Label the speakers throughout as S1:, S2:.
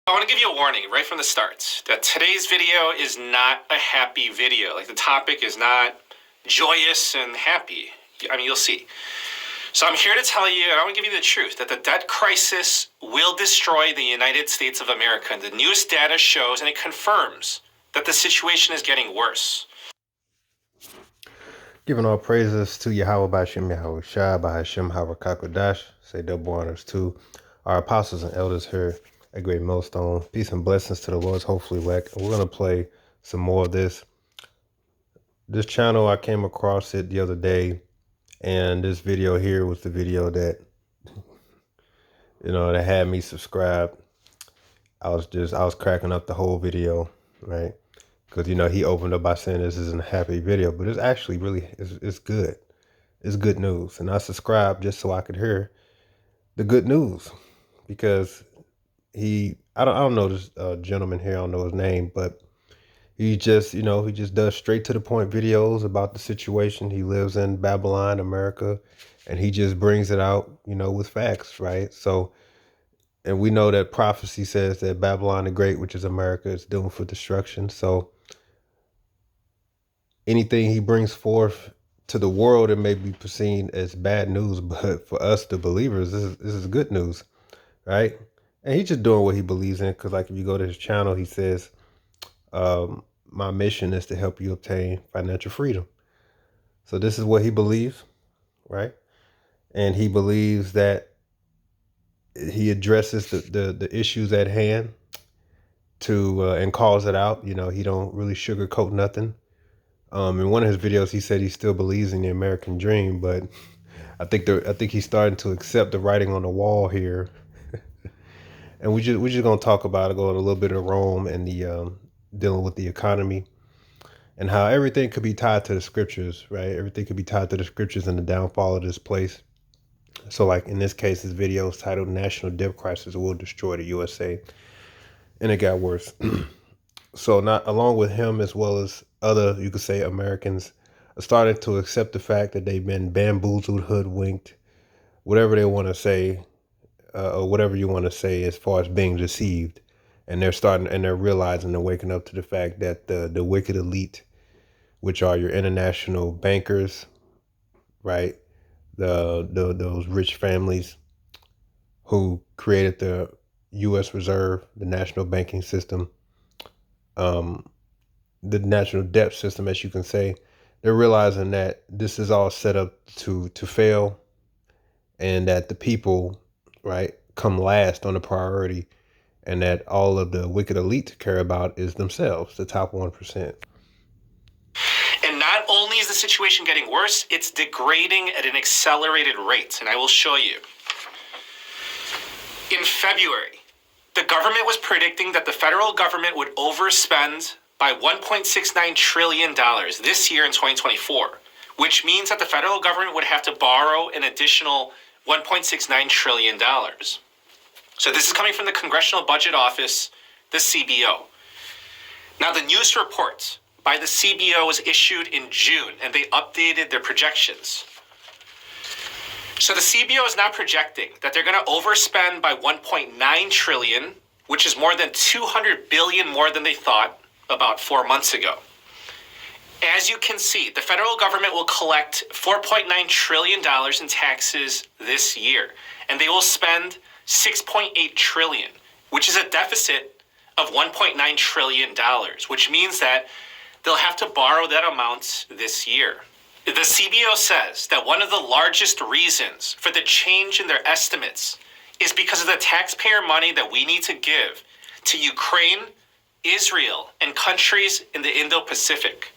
S1: I want to give you a warning right from the start that today's video is not a happy video. Like, the topic is not joyous and happy. I mean, you'll see. So I'm here to tell you, and I want to give you the truth, that the debt crisis will destroy the United States of America. And the newest data shows, and it confirms, that the situation is getting worse.
S2: Giving all praises to Yahweh Bashem Yahweh Shai Bahashem Hawakakodash. Say double honors to our apostles and elders here at Great Millstone. Peace and blessings to the Lord's hopefully elect. We're going to play some more of this. This channel, I came across it the other day, and this video here was the video that, that had me subscribed. I was cracking up the whole video, right? Because, he opened up by saying this isn't a happy video, but it's actually it's good. It's good news. And I subscribed just so I could hear the good news, because I don't know this gentleman here. I don't know his name, but he just does straight to the point videos about the situation. He lives in Babylon, America, and he just brings it out, with facts, right? So, and we know that prophecy says that Babylon the Great, which is America, is doomed for destruction. So anything he brings forth to the world, it may be perceived as bad news, but for us, the believers, this is good news, right? And he's just doing what he believes in, because like if you go to his channel, he says, my mission is to help you obtain financial freedom. So this is what he believes, right? And he believes that he addresses the issues at hand and calls it out. He don't really sugarcoat nothing. In one of his videos, he said he still believes in the American dream, but I think he's starting to accept the writing on the wall here. And we're just gonna talk about it, go in a little bit of Rome and the dealing with the economy and how everything could be tied to the scriptures, right? Everything could be tied to the scriptures and the downfall of this place. So, like in this case, this video is titled "National Debt Crisis Will Destroy the USA," and it got worse. So, not along with him, as well as other, you could say, Americans, are starting to accept the fact that they've been bamboozled, hoodwinked, whatever they want to say, or whatever you want to say as far as being deceived. And they're realizing, they're waking up to the fact that the wicked elite, which are your international bankers, right? Those rich families who created the U.S. Reserve, the national banking system, the national debt system, as you can say, they're realizing that this is all set up to fail, and that the people, right, come last on the priority, and that all of the wicked elite care about is themselves, the top 1%.
S1: And not only is the situation getting worse, it's degrading at an accelerated rate, and I will show you. In February, the government was predicting that the federal government would overspend by $1.69 trillion this year in 2024, which means that the federal government would have to borrow an additional $1.69 trillion. So this is coming from the Congressional Budget Office, the CBO. Now, the news report by the CBO was issued in June, and they updated their projections. So the CBO is now projecting that they're going to overspend by $1.9 trillion, which is more than $200 billion more than they thought about 4 months ago. As you can see, the federal government will collect $4.9 trillion in taxes this year, and they will spend $6.8 trillion, which is a deficit of $1.9 trillion, which means that they'll have to borrow that amount this year. The CBO says that one of the largest reasons for the change in their estimates is because of the taxpayer money that we need to give to Ukraine, Israel, and countries in the Indo-Pacific.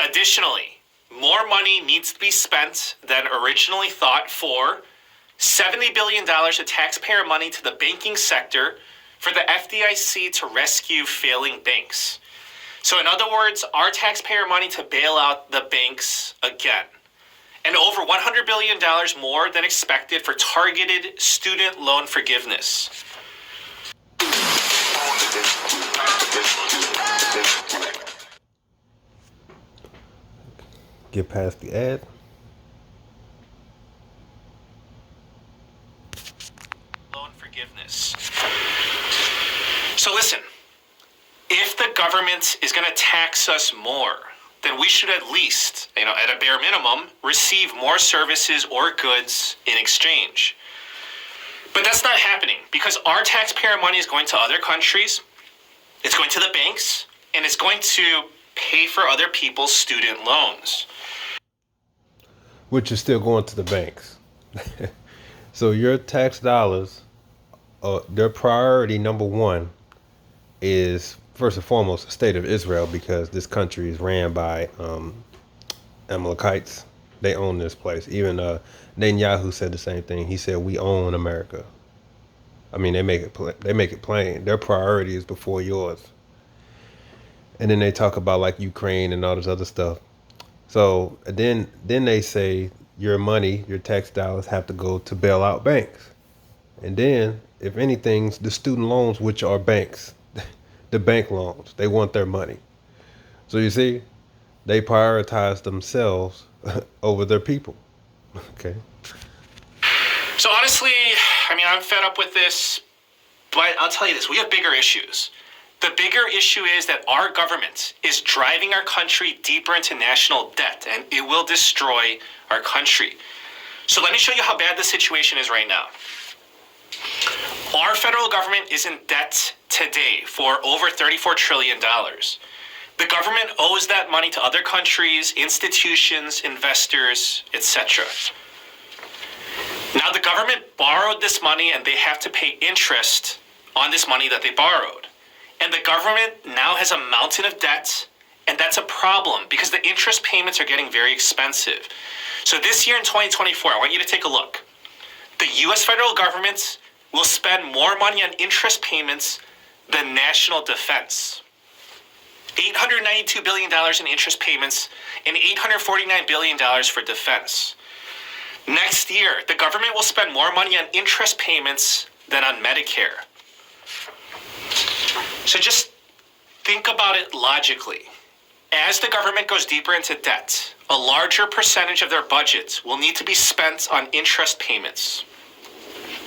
S1: Additionally, more money needs to be spent than originally thought for $70 billion of taxpayer money to the banking sector for the FDIC to rescue failing banks. So in other words, our taxpayer money to bail out the banks again. And over $100 billion more than expected for targeted student loan forgiveness.
S2: Get past the ad.
S1: Loan forgiveness. So listen, if the government is going to tax us more, then we should at least, at a bare minimum, receive more services or goods in exchange. But that's not happening because our taxpayer money is going to other countries, it's going to the banks, and it's going to pay for other people's student loans.
S2: Which is still going to the banks. So your tax dollars, their priority number one is first and foremost the state of Israel, because this country is ran by Amalekites. They own this place. Even Netanyahu said the same thing. He said, "We own America." I mean, they make it plain. Their priority is before yours. And then they talk about like Ukraine and all this other stuff. So then they say your money, your tax dollars have to go to bail out banks. And then, if anything, the student loans, which are banks, the bank loans, they want their money. So you see, they prioritize themselves over their people. Okay.
S1: So honestly, I'm fed up with this, but I'll tell you this, we have bigger issues. The bigger issue is that our government is driving our country deeper into national debt, and it will destroy our country. So let me show you how bad the situation is right now. Our federal government is in debt today for over $34 trillion. The government owes that money to other countries, institutions, investors, etc. Now the government borrowed this money and they have to pay interest on this money that they borrowed. And the government now has a mountain of debt, and that's a problem because the interest payments are getting very expensive. So this year in 2024, I want you to take a look. The US federal government will spend more money on interest payments than national defense. $892 billion in interest payments and $849 billion for defense. Next year, the government will spend more money on interest payments than on Medicare. So just think about it logically. As the government goes deeper into debt, a larger percentage of their budget will need to be spent on interest payments.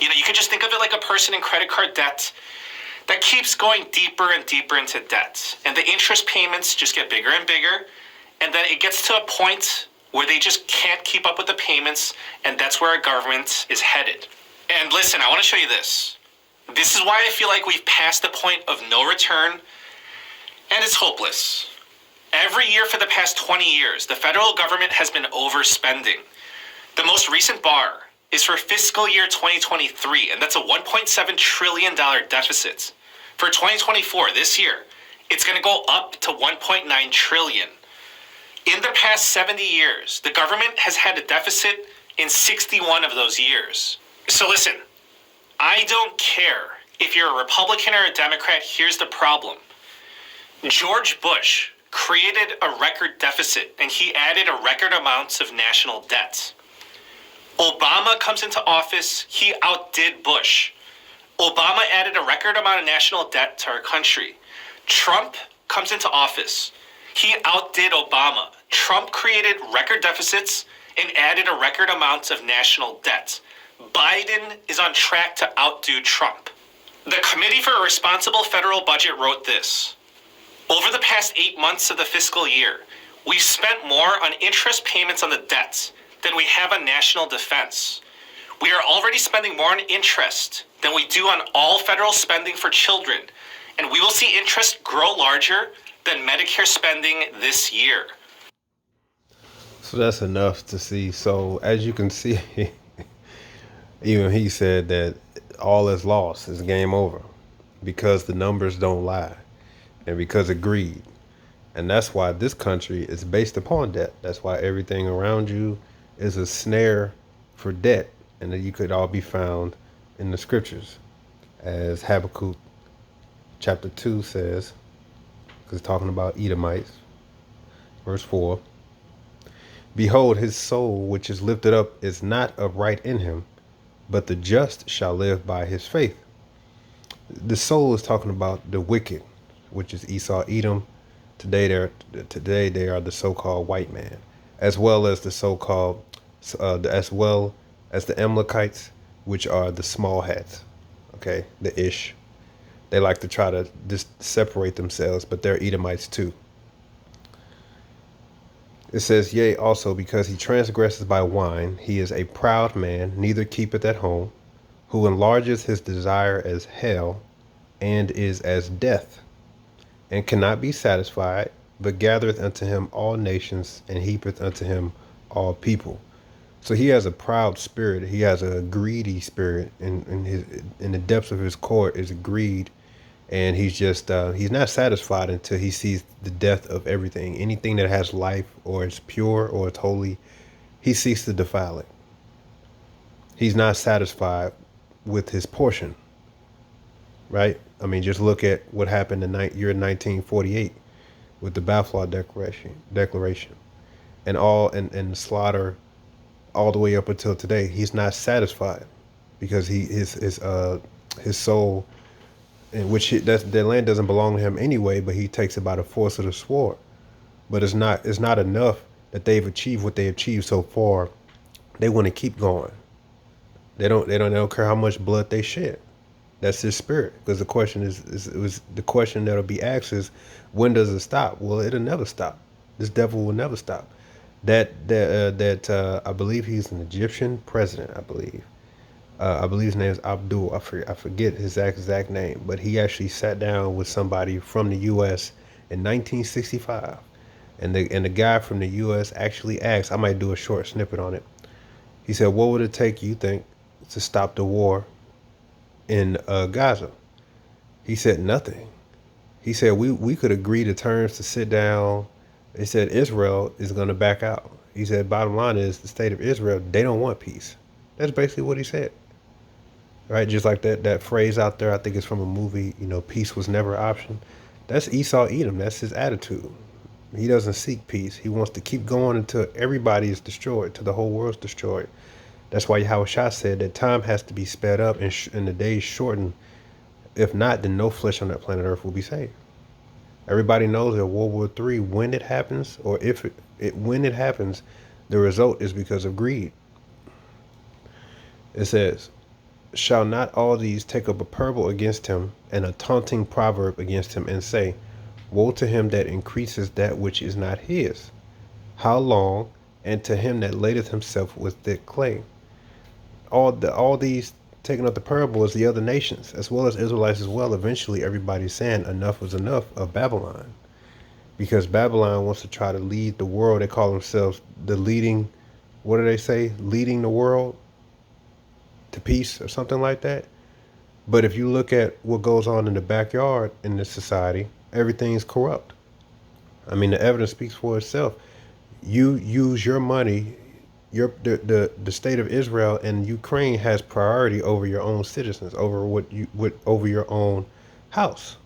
S1: You can just think of it like a person in credit card debt that keeps going deeper and deeper into debt. And the interest payments just get bigger and bigger. And then it gets to a point where they just can't keep up with the payments. And that's where our government is headed. And listen, I want to show you this. This is why I feel like we've passed the point of no return. And it's hopeless. Every year for the past 20 years, the federal government has been overspending. The most recent bar is for fiscal year 2023, and that's a $1.7 trillion deficit. For 2024, this year, it's going to go up to $1.9 trillion. In the past 70 years, the government has had a deficit in 61 of those years. So listen, I don't care if you're a Republican or a Democrat, here's the problem. George Bush created a record deficit, and he added a record amounts of national debt. Obama comes into office, he outdid Bush. Obama added a record amount of national debt to our country. Trump comes into office, he outdid Obama. Trump created record deficits and added a record amount of national debt. Biden is on track to outdo Trump. The Committee for a Responsible Federal Budget wrote this. Over the past 8 months of the fiscal year, we've spent more on interest payments on the debts than we have on national defense. We are already spending more on interest than we do on all federal spending for children, and we will see interest grow larger than Medicare spending this year.
S2: So that's enough to see. So as you can see, even he said that all is lost, is game over, because the numbers don't lie and because of greed. And that's why this country is based upon debt. That's why everything around you is a snare for debt, and that you could all be found in the scriptures, as Habakkuk chapter 2 says, because it's talking about Edomites. Verse 4, behold, his soul which is lifted up is not upright in him, but the just shall live by his faith. The soul is talking about the wicked, which is Esau, Edom. Today they are the so-called white man, as well as the so-called, as well as the Amalekites, which are the small hats, okay, the Ish. They like to try to just separate themselves, but they're Edomites too. It says, yea, also because he transgresses by wine, he is a proud man, neither keepeth at home, who enlarges his desire as hell, and is as death, and cannot be satisfied, but gathereth unto him all nations, and heapeth unto him all people. So he has a proud spirit. He has a greedy spirit, in the depths of his core is greed, and he's not satisfied until he sees the death of everything. Anything that has life or is pure or it's holy, he seeks to defile it. He's not satisfied with his portion, right? I mean, just look at what happened in year 1948 with the Balfour Declaration, and the slaughter all the way up until today. He's not satisfied because his soul, in which the land doesn't belong to him anyway, but he takes it by the force of the sword. But it's not enough that they've achieved what they achieved so far. They want to keep going. They don't care how much blood they shed. That's his spirit. Because the question the question that'll be asked is, when does it stop? Well, it'll never stop. This devil will never stop. I believe he's an Egyptian president. I believe his name is Abdul. I forget his exact name, but he actually sat down with somebody from the U.S. in 1965, and the guy from the U.S. actually asked. I might do a short snippet on it. He said, "What would it take, you think, to stop the war in Gaza?" He said, "Nothing." He said, "We could agree to terms to sit down." They said Israel is going to back out. He said, "Bottom line is the state of Israel, they don't want peace." That's basically what he said. Right? Just like that phrase out there, I think it's from a movie, peace was never an option. That's Esau Edom. That's his attitude. He doesn't seek peace. He wants to keep going until everybody is destroyed, till the whole world's destroyed. That's why Yahushua said that time has to be sped up and the days shortened. If not, then no flesh on that planet Earth will be saved. Everybody knows that World War III, when it happens, or when it happens, the result is because of greed. It says, "Shall not all these take up a parable against him, and a taunting proverb against him, and say, Woe to him that increases that which is not his? How long? And to him that ladeth himself with thick clay." All these taking up the parable is the other nations, as well as Israelites as well. Eventually, everybody's saying enough is enough of Babylon, because Babylon wants to try to lead the world. They call themselves the leading. What do they say? Leading the world to peace or something like that. But if you look at what goes on in the backyard in this society, everything's corrupt. I mean, the evidence speaks for itself. You use your money. The state of Israel and Ukraine has priority over your own citizens, over your own house.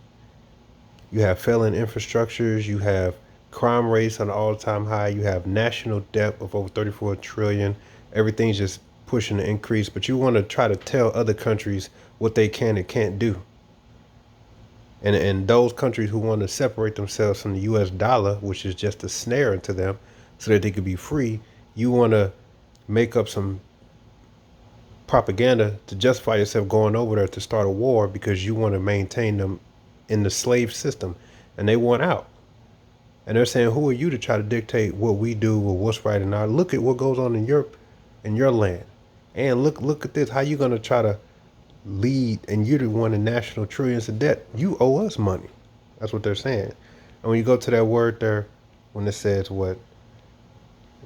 S2: You have failing infrastructures. You have crime rates on an all-time high. You have national debt of over 34 trillion. Everything's just pushing to increase. But you want to try to tell other countries what they can and can't do. And those countries who want to separate themselves from the U.S. dollar, which is just a snare into them, so that they could be free, you want to make up some propaganda to justify yourself going over there to start a war because you want to maintain them in the slave system, and they want out. And they're saying, who are you to try to dictate what we do or what's right in our? Look at what goes on in your land, and look at this. How you gonna try to lead, and you're the one in national trillions of debt? You owe us money. That's what they're saying. And when you go to that word there, when it says what,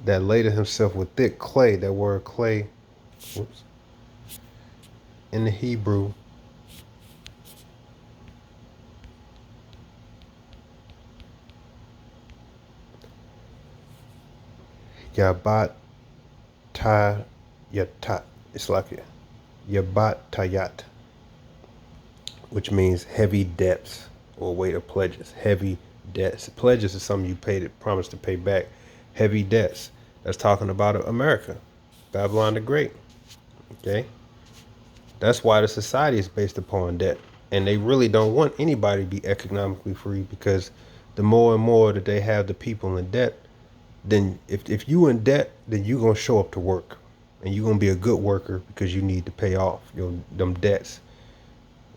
S2: that laded himself with thick clay, that word clay, in the Hebrew, Yabat Ta Yatat, it's like Yabat Tayat, which means heavy debts or weight of pledges. Heavy debts. Pledges is something you promise to pay back. Heavy debts. That's talking about America, Babylon the Great. Okay, that's why the society is based upon debt, and they really don't want anybody to be economically free, because the more and more that they have the people in debt, then if you in debt, then you're gonna show up to work, and you're gonna be a good worker because you need to pay off them debts.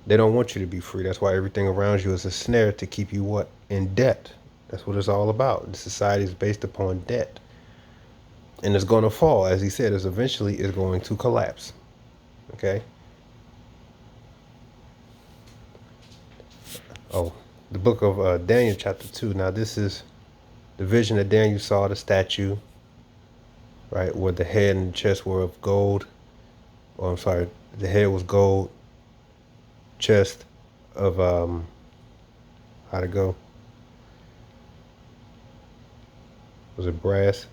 S2: They don't want you to be free. That's why everything around you is a snare to keep you what? In debt. That's what it's all about. The society is based upon debt. And it's going to fall. As he said, it's eventually is going to collapse. Okay? Oh, the book of Daniel chapter 2. Now this is the vision that Daniel saw, the statue, right, where the head and the chest were of gold. Or I'm sorry, the head was gold, chest of how'd it go? Was it brass?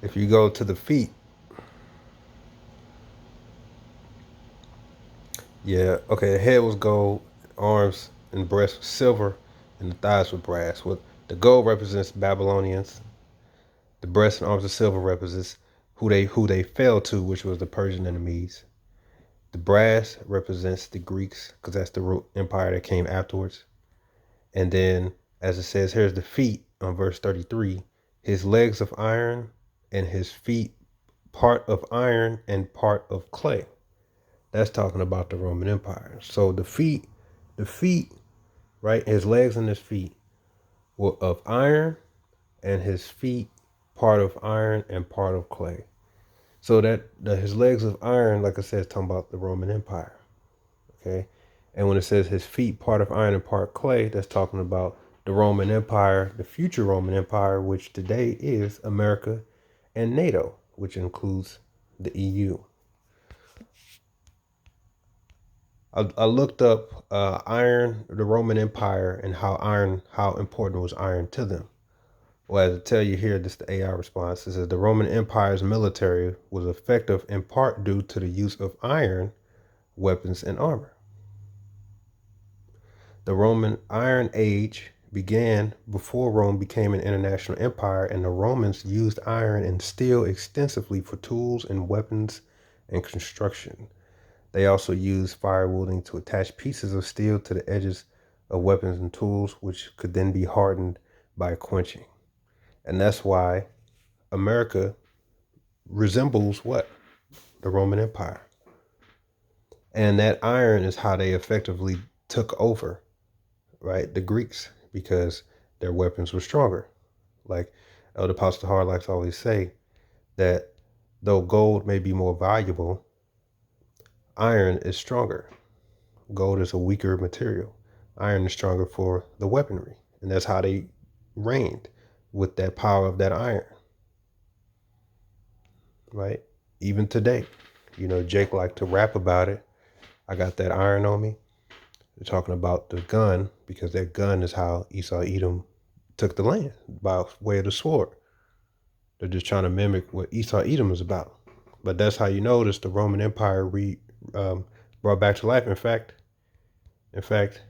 S2: If you go to the feet, yeah, okay, the head was gold, arms and breast was silver, and the thighs were brass. What the gold represents Babylonians, the breast and arms of silver represents who they fell to, which was the Persian enemies. The brass represents the Greeks, because that's the empire that came afterwards. And then, as it says, here's the feet on verse 33, his legs of iron and his feet part of iron and part of clay. That's talking about the Roman Empire. So the feet, right, his legs and his feet were of iron, and his feet part of iron and part of clay. So that his legs of iron, like I said, is talking about the Roman Empire. Okay. And when it says his feet part of iron and part clay, that's talking about the Roman Empire, the future Roman Empire, which today is America and NATO, which includes the EU. I looked up iron, the Roman Empire, and how important was iron to them. Well, as I tell you here, this is the AI response. It says the Roman Empire's military was effective in part due to the use of iron, weapons, and armor. The Roman Iron Age began before Rome became an international empire, and the Romans used iron and steel extensively for tools and weapons and construction. They also used firewooding to attach pieces of steel to the edges of weapons and tools, which could then be hardened by quenching. And that's why America resembles what? The Roman Empire. And that iron is how they effectively took over, right? The Greeks, because their weapons were stronger. Like Elder Pastor Hard likes to always say, that though gold may be more valuable, iron is stronger. Gold is a weaker material. Iron is stronger for the weaponry. And that's how they reigned, with that power of that iron. Right? Even today. Jake liked to rap about it. I got that iron on me. They're talking about the gun, because that gun is how Esau Edom took the land, by way of the sword. They're just trying to mimic what Esau Edom is about. But that's how you notice the Roman Empire brought back to life. In fact,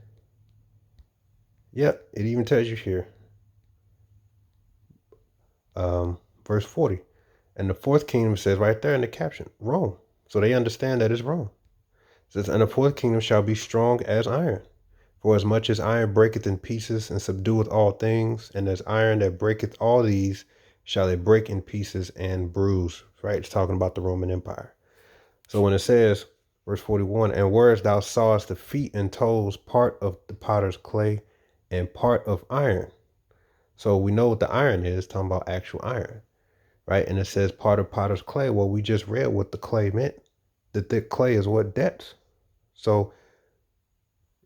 S2: yep, it even tells you here, verse 40. And the fourth kingdom says right there in the caption, Rome. So they understand that it's Rome. It says, and the fourth kingdom shall be strong as iron. For as much as iron breaketh in pieces and subdueth all things, and as iron that breaketh all these, shall it break in pieces and bruise. Right? It's talking about the Roman Empire. So when it says, verse 41, and whereas thou sawest the feet and toes, part of the potter's clay and part of iron. So we know what the iron is, talking about actual iron. Right? And it says part of potter's clay. Well, we just read what the clay meant. The thick clay is what debts. So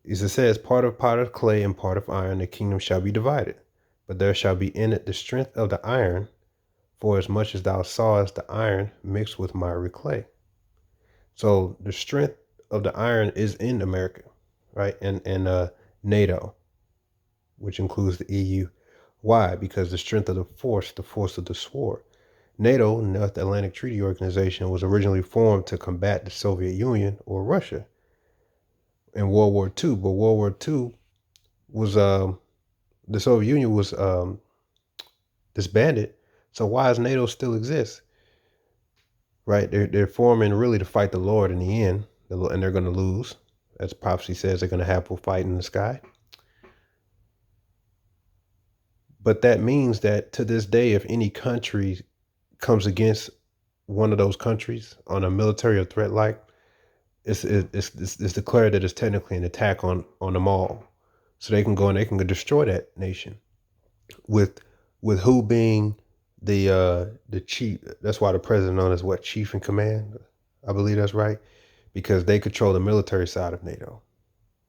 S2: as it says, part of potter's clay and part of iron, the kingdom shall be divided. But there shall be in it the strength of the iron, for as much as thou sawest the iron mixed with miry clay. So the strength of the iron is in America, right? And NATO, which includes the EU. Why? Because the strength of the force of the sword. NATO, North Atlantic Treaty Organization, was originally formed to combat the Soviet Union or Russia in World War II. But World War II was, the Soviet Union was disbanded. So why does NATO still exist? Right? They're forming really to fight the Lord in the end, and they're going to lose. As prophecy says, they're going to have a fight in the sky. But that means that to this day, if any country comes against one of those countries on a military or threat, like it's declared that it's technically an attack on them all. So they can go and they can destroy that nation with who being the chief. That's why the president known as what, chief in command. I believe that's right, because they control the military side of NATO,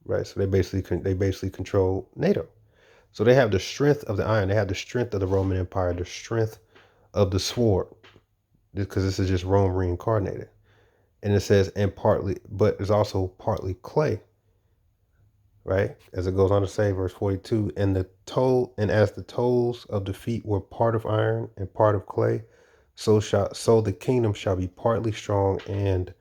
S2: right? So they basically control NATO. So they have the strength of the iron. They have the strength of the Roman Empire, the strength of the sword, because this is just Rome reincarnated. And it says, and partly, but it's also partly clay, right? As it goes on to say, verse 42, and as the toes of the feet were part of iron and part of clay, so the kingdom shall be partly strong and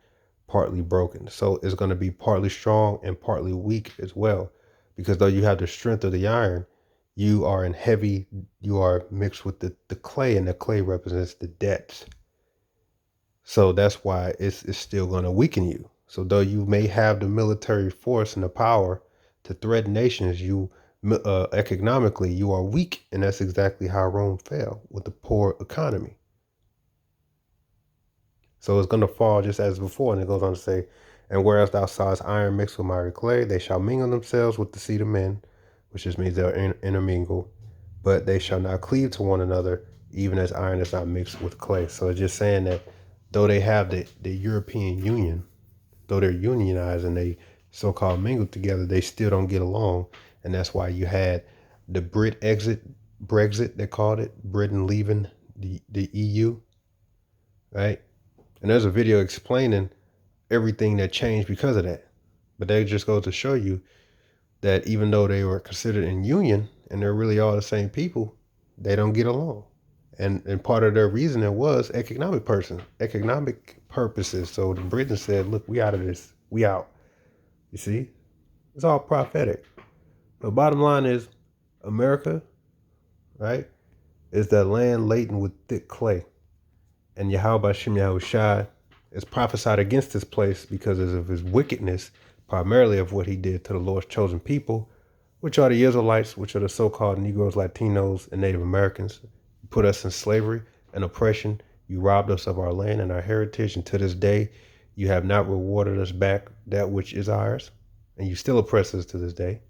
S2: partly broken. So it's going to be partly strong and partly weak as well, because though you have the strength of the iron, you are mixed with the clay, and the clay represents the depths. So that's why it's still going to weaken you. So though you may have the military force and the power to threaten nations, economically you are weak, and that's exactly how Rome fell, with the poor economy. So it's going to fall just as before, and it goes on to say, and whereas thou sawest iron mixed with miry clay, they shall mingle themselves with the seed of men, which just means they'll intermingle, but they shall not cleave to one another, even as iron is not mixed with clay. So it's just saying that though they have the European Union, though they're unionized and they so-called mingled together, they still don't get along. And that's why you had the Brexit, they called it, Britain leaving the EU, right? And there's a video explaining everything that changed because of that. But they just go to show you that even though they were considered in union and they're really all the same people, they don't get along. And part of their reasoning was economic purposes. So the Britain said, look, we out of this. We out. You see? It's all prophetic. The bottom line is America, right, is that land laden with thick clay. And Yahweh Shem Yahushai is prophesied against this place because of his wickedness, primarily of what he did to the Lord's chosen people, which are the Israelites, which are the so-called Negroes, Latinos, and Native Americans. You put us in slavery and oppression. You robbed us of our land and our heritage. And to this day, you have not rewarded us back that which is ours. And you still oppress us to this day.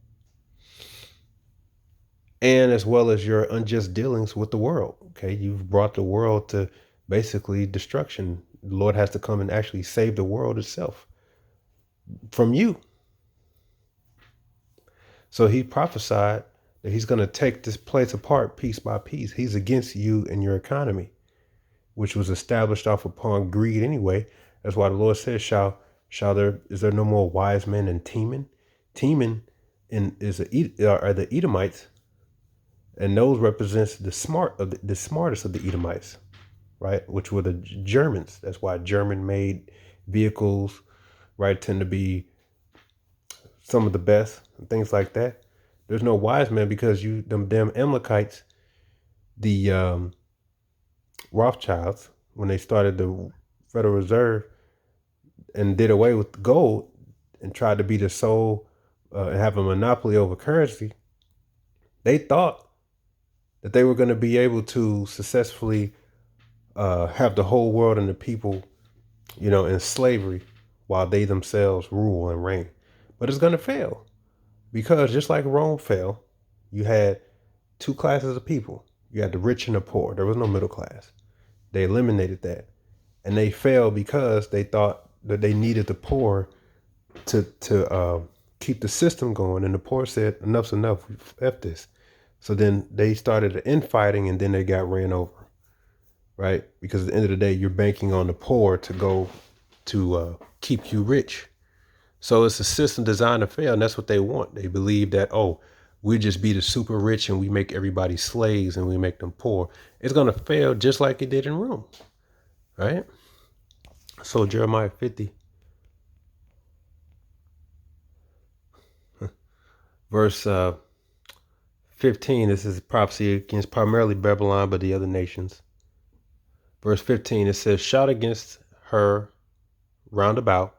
S2: And as well as your unjust dealings with the world. Okay, you've brought the world to basically destruction. The Lord has to come and actually save the world itself from you. So he prophesied that he's going to take this place apart piece by piece. He's against you and your economy, which was established off upon greed anyway. That's why the Lord says, is there no more wise men in Teman? Teman are the Edomites, and those represents the smartest of the Edomites, right? Which were the Germans. That's why German-made vehicles, right, tend to be some of the best and things like that. There's no wise men because them damn Amalekites, the Rothschilds, when they started the Federal Reserve and did away with the gold and tried to be the sole and have a monopoly over currency, they thought that they were going to be able to successfully have the whole world and the people, in slavery while they themselves rule and reign. But it's going to fail because just like Rome fell, you had two classes of people. You had the rich and the poor. There was no middle class. They eliminated that. And they failed because they thought that they needed the poor to keep the system going. And the poor said, enough's enough. F this. So then they started infighting, and then they got ran over, right? Because at the end of the day, you're banking on the poor to go to keep you rich. So it's a system designed to fail, and that's what they want. They believe that, we just be the super rich and we make everybody slaves and we make them poor. It's going to fail just like it did in Rome, right? So Jeremiah 50, verse 15, this is prophecy against primarily Babylon, but the other nations. Verse 15, it says, shout against her round about.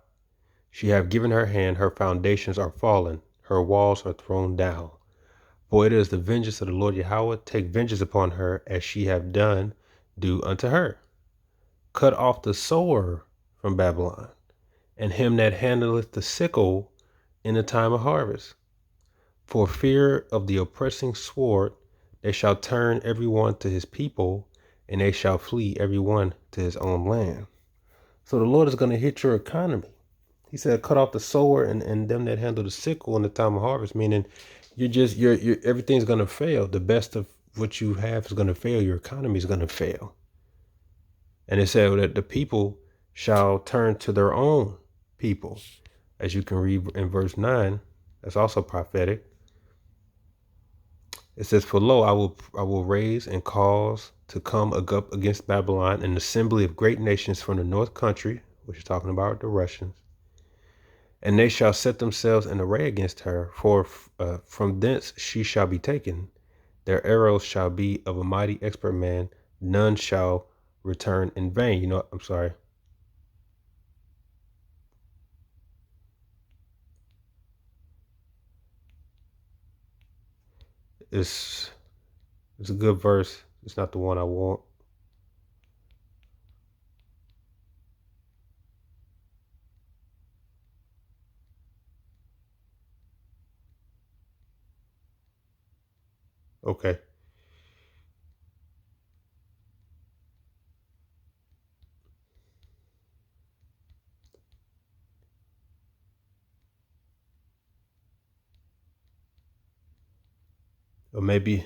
S2: She have given her hand, her foundations are fallen, her walls are thrown down. For it is the vengeance of the Lord Yahweh, take vengeance upon her as she have done, do unto her. cut off the sower from Babylon, and him that handleth the sickle in the time of harvest. For fear of the oppressing sword, they shall turn every one to his people, and they shall flee every one to his own land. So the Lord is going to hit your economy. He said, cut off the sower and them that handle the sickle in the time of harvest, meaning you're everything's going to fail. The best of what you have is going to fail. Your economy is going to fail. And it said that the people shall turn to their own people. As you can read in verse 9, that's also prophetic. It says, for lo, I will raise and cause to come up against Babylon an assembly of great nations from the north country, which is talking about the Russians, and they shall set themselves in array against her, for from thence she shall be taken. Their arrows shall be of a mighty expert man, none shall return in vain. You know, I'm sorry. It's a good verse. It's not the one I want. Okay. Or maybe,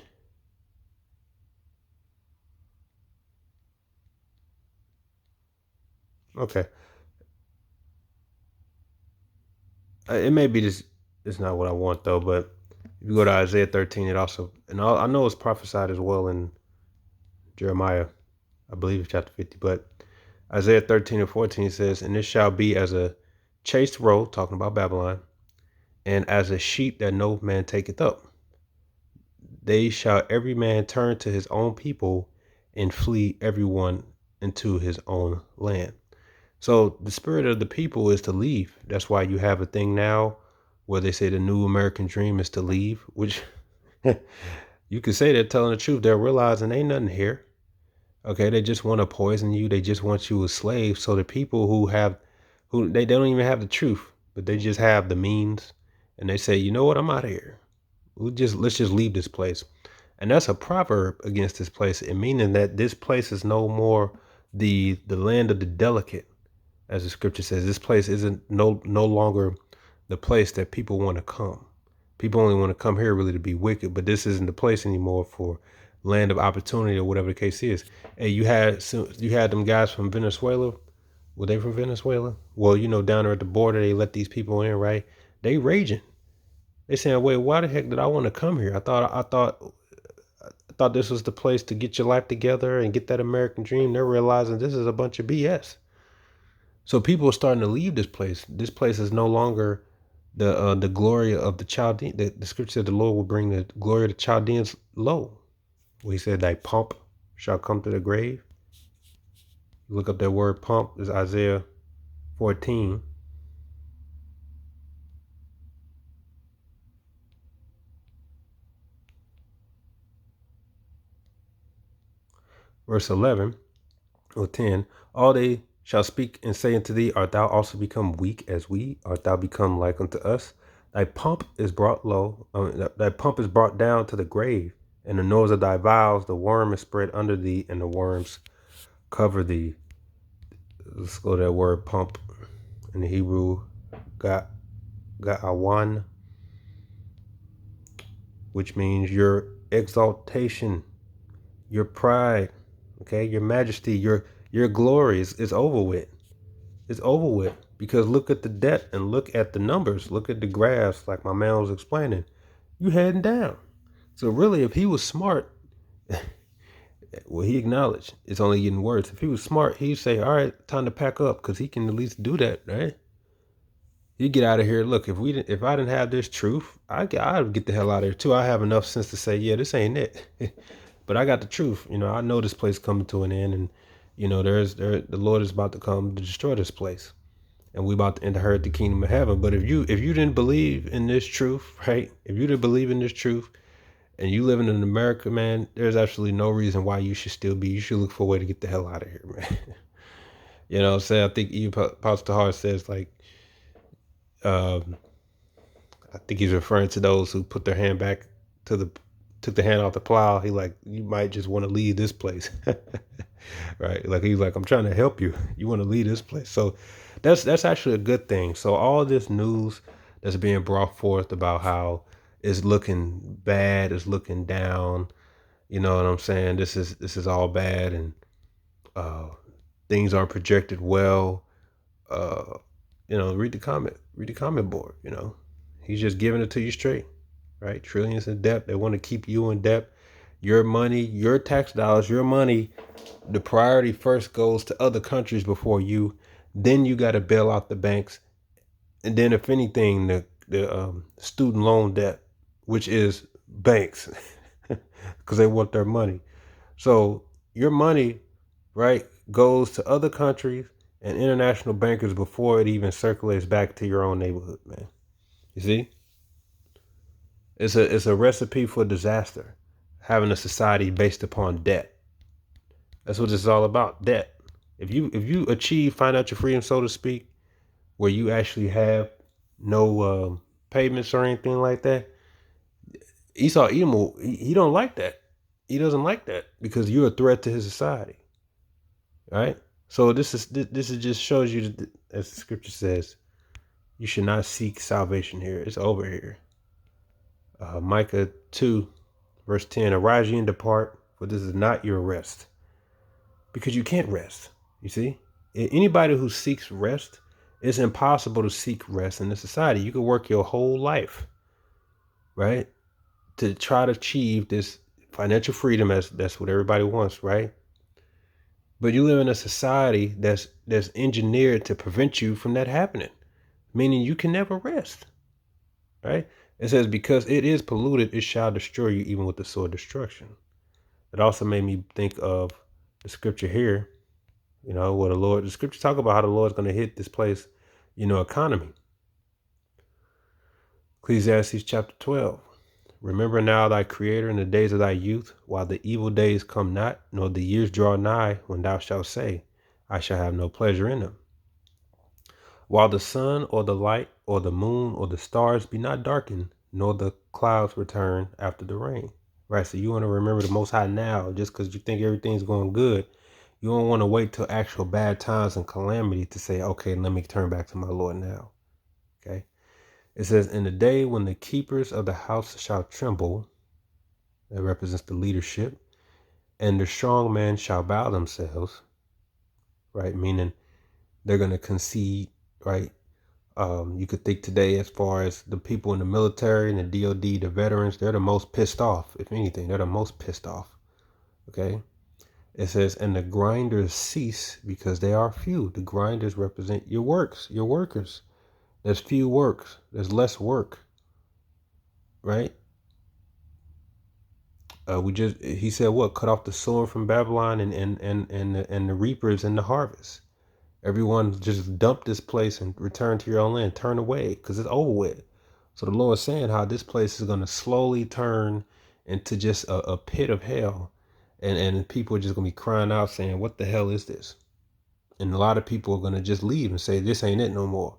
S2: okay. It may be this. It's not what I want though. But if you go to Isaiah 13, it also, and I know it's prophesied as well in Jeremiah, I believe it's chapter 50. But Isaiah 13 and 14 says, and this shall be as a chased roe, talking about Babylon, and as a sheep that no man taketh up. They shall every man turn to his own people, and flee everyone into his own land. So the spirit of the people is to leave. That's why you have a thing now where they say the new American dream is to leave, which you could say they're telling the truth. They're realizing ain't nothing here. Okay, they just want to poison you. They just want you a slave. So the people who they don't even have the truth, but they just have the means, and they say, you know what, I'm out of here. Let's just leave this place. And that's a proverb against this place, and meaning that this place is no more the land of the delicate. As the scripture says, this place isn't no longer the place that people want to come. People only want to come here really to be wicked, but this isn't the place anymore for land of opportunity or whatever the case is. Hey, you had them guys from Venezuela. Were they from Venezuela? Well, you know, down there at the border, they let these people in, right? They raging. They saying, wait, why the heck did I want to come here? I thought this was the place to get your life together and get that American dream. They're realizing this is a bunch of BS. So people are starting to leave this place. This place is no longer the glory of the Chaldean. The scripture said the Lord will bring the glory of the Chaldeans low. Well, he said thy pomp shall come to the grave. Look up that word pomp. Is Isaiah 14. Verse 11 or 10. All they shall speak and say unto thee, art thou also become weak as we? Art thou become like unto us? Thy pomp is brought low, thy pomp is brought down to the grave, and the noise of thy vows, the worm is spread under thee, and the worms cover thee. Let's go to that word pomp in the Hebrew, ga'awan, which means your exaltation, your pride, okay, your majesty, your glory is over with. It's over with, because look at the debt and look at the numbers. Look at the graphs, like my man was explaining. You heading down. So really, if he was smart, well, he acknowledged it's only getting worse. If he was smart, he'd say, all right, time to pack up, because he can at least do that, right? You get out of here. Look, if I didn't have this truth, I'd get the hell out of here too. I have enough sense to say, yeah, this ain't it. But I got the truth. You know, I know this place coming to an end, and you know, the Lord is about to come to destroy this place, and we about to inherit the kingdom of heaven. But if you didn't believe in this truth, right? If you didn't believe in this truth, and you living in America, man, there's absolutely no reason why you should still be. You should look for a way to get the hell out of here, man. You know what I'm saying? I think even Apostle Hart says like, um, I think he's referring to those who put their hand back to the took the hand off the plow. He like, you might just want to leave this place. Right? Like he's like, I'm trying to help you. You want to leave this place. So that's actually a good thing. So all this news that's being brought forth about how it's looking bad, it's looking down, you know what I'm saying? This is all bad, and uh things aren't projected well. Uh read the comment board, you know. He's just giving it to you straight, right? Trillions in debt. They want to keep you in debt. Your money, your tax dollars, your money, the priority first goes to other countries before you. Then you got to bail out the banks. And then if anything, the student loan debt, which is banks, because they want their money. So your money, right, goes to other countries and international bankers before it even circulates back to your own neighborhood, man. You see? It's a recipe for disaster, having a society based upon debt. That's what this is all about, debt. If you achieve financial freedom, so to speak, where you actually have no payments or anything like that, Esau Edom, he don't like that. He doesn't like that because you're a threat to his society, right? So this is just shows you that, as the scripture says, you should not seek salvation here. It's over here. Micah 2, verse 10, arise ye and depart, for this is not your rest. Because you can't rest, you see? Anybody who seeks rest, it's impossible to seek rest in this society. You could work your whole life, right, to try to achieve this financial freedom, as that's what everybody wants, right? But you live in a society that's engineered to prevent you from that happening, meaning you can never rest, right? It says, because it is polluted, it shall destroy you even with the sword destruction. It also made me think of the scripture here, you know, where the scriptures talk about how the Lord's going to hit this place, you know, economy. Ecclesiastes chapter 12. Remember now thy creator in the days of thy youth, while the evil days come not, nor the years draw nigh, when thou shalt say, I shall have no pleasure in them. While the sun or the light or the moon or the stars be not darkened, nor the clouds return after the rain. Right, so you want to remember the Most High now, just because you think everything's going good. You don't want to wait till actual bad times and calamity to say, okay, let me turn back to my Lord now. Okay. It says, in the day when the keepers of the house shall tremble, that represents the leadership, and the strong men shall bow themselves, right? Meaning they're going to concede, right? You could think today, as far as the people in the military and the DOD, the veterans, they're the most pissed off. If anything, they're the most pissed off. Okay. It says, and the grinders cease because they are few. The grinders represent your works, your workers. There's few works. There's less work, right? He said, what? Cut off the sword from Babylon and the reapers and the harvest. Everyone just dump this place and return to your own land. Turn away because it's over with. So the Lord is saying how this place is going to slowly turn into just a pit of hell. And people are just going to be crying out saying, what the hell is this? And a lot of people are going to just leave and say, this ain't it no more.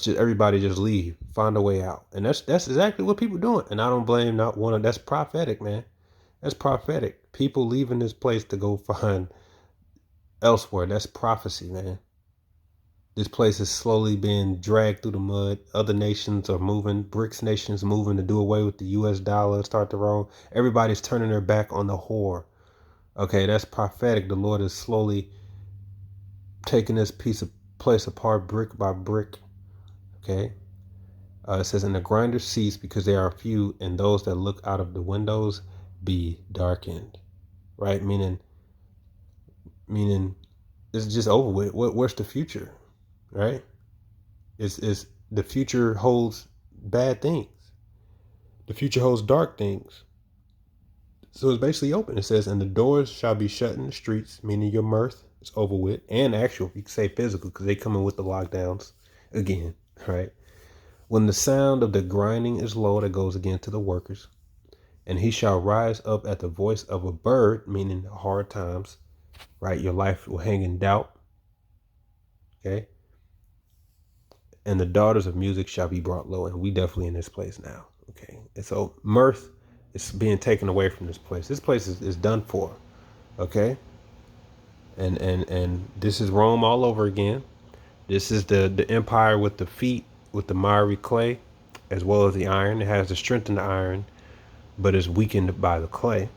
S2: Everybody just leave, find a way out. And that's exactly what people are doing. And I don't blame not one of, that's prophetic, man. That's prophetic. People leaving this place to go find elsewhere. That's prophecy, man. This place is slowly being dragged through the mud. Other nations are moving. BRICS nations moving to do away with the US dollar, start to roll. Everybody's turning their back on the whore. Okay, that's prophetic. The Lord is slowly taking this piece of place apart brick by brick. Okay. It says, and the grinders cease because they are few, and those that look out of the windows be darkened. Right? Meaning it's just over with. Where's the future? Right? It's the future holds bad things. The future holds dark things. So it's basically open. It says, and the doors shall be shut in the streets, meaning your mirth is over with, and actual, you can say physical, because they come in with the lockdowns again, right? When the sound of the grinding is low, that goes again to the workers, and he shall rise up at the voice of a bird, meaning hard times, right? Your life will hang in doubt, okay? And the daughters of music shall be brought low. And we definitely in this place now, okay? And so mirth is being taken away from this place. This place is done for, okay? And this is Rome all over again. This is the empire with the feet, with the miry clay, as well as the iron. It has the strength in the iron, but is weakened by the clay.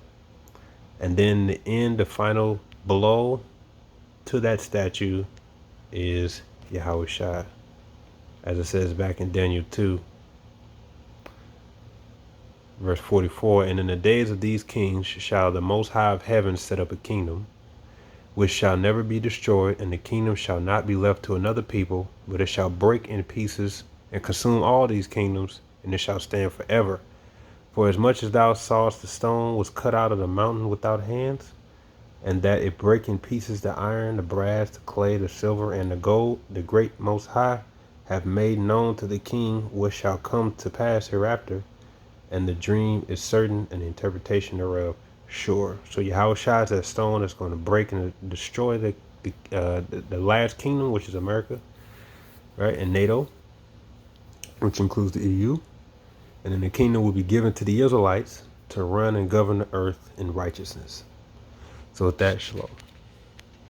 S2: And then the end, the final blow to that statue is Yahweh Shai. As it says back in Daniel 2, verse 44, and in the days of these kings shall the Most High of heaven set up a kingdom, which shall never be destroyed, and the kingdom shall not be left to another people, but it shall break in pieces and consume all these kingdoms, and it shall stand forever. For as much as thou sawest the stone was cut out of the mountain without hands, and that it break in pieces the iron, the brass, the clay, the silver, and the gold, the great Most High have made known to the king what shall come to pass hereafter, and the dream is certain, and the interpretation thereof sure. So Yahweh Shai is that stone that's going to break and destroy the last kingdom, which is America, right, and NATO, which includes the EU, and then the kingdom will be given to the Israelites to run and govern the earth in righteousness. So with that, shalom.